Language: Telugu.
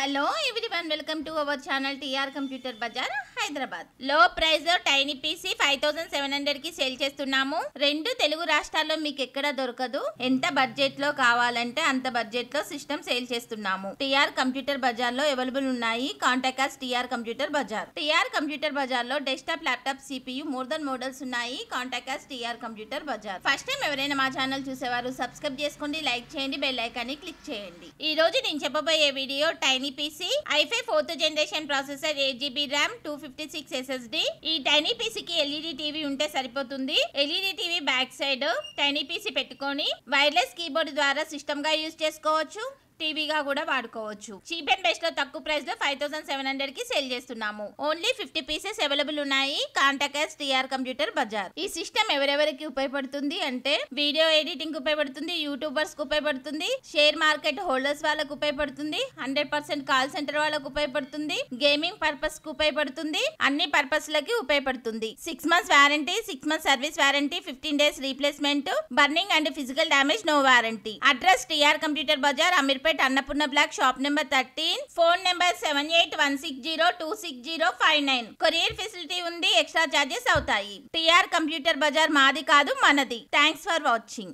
Hello everyone, welcome to our channel TR computer bazaar Hyderabad. Low price tiny PC 5700 కి సేల్ చేస్తున్నాము. రెండు తెలుగు రాష్ట్రాల్లో మీకు ఎక్కడ దొరకదు. ఎంత బడ్జెట్ లో కావాలంటే అంత బడ్జెట్ లో సిస్టమ్ సేల్ చేస్తున్నాము. టీఆర్ కంప్యూటర్ బజార్ లో అవైలబుల్ ఉన్నాయి. Contact us TR computer Bazaar. TR computer Bazaar లో desktop, laptop, CPU more than models ఉన్నాయి. Contact us TR computer Bazaar. First time ఎవరైనా మా ఛానల్ చూసేవారు సబ్స్క్రైబ్ చేసుకోండి, లైక్ చేయండి, బెల్ ఐకాన్ ని క్లిక్ చేయండి. ఈ రోజు నేను చెప్పబోయే video tiny PC i5 4th generation processor, 8GB RAM, 256 SSD. ఈ టైనీ పీసీకి ఎల్ఈడి టీవీ ఉంటే సరిపోతుంది. LED TV back side tiny PC పెట్టుకొని వైర్లెస్ కీబోర్డ్ ద్వారా సిస్టమ్ గా యూజ్ చేసుకోవచ్చు, టీవీగా కూడా వాడుకోవచ్చు. చీప్ అండ్ బెస్ట్ లో తక్కువ ప్రైస్ లో 5700 కి సేల్ చేస్తున్నాము. ఓన్లీ 50 పీసెస్ అవైలబుల్ ఉన్నాయి. Contact us TR computer bazaar. ఈ సిస్టమ్ ఎవరెవరికి ఉపయోగపడుతుంది అంటే వీడియో ఎడిటింగ్ ఉపయోగపడుతుంది, యూట్యూబర్స్ కు ఉపయోగపడుతుంది, షేర్ మార్కెట్ హోల్డర్స్ వాళ్ళకు ఉపయోగపడుతుంది, 100% కాల్ సెంటర్ వాళ్ళకు ఉపయోగపడుతుంది, గేమింగ్ పర్పస్ కు ఉపయోగపడుతుంది, అన్ని పర్పస్ లకి ఉపయోగపడుతుంది. 6 months warranty, 6 months service warranty, 15 days replacement, burning and physical damage no warranty. Address TR computer bazaar, Ameerpet, Annapurna block, shop number 13, phone number 7816026059. Courier facility ఉంది, ఎక్స్ట్రా చార్జెస్ అవుతాయి. టీఆర్ కంప్యూటర్ బజార్ మాది కాదు, మనది. Thanks for watching.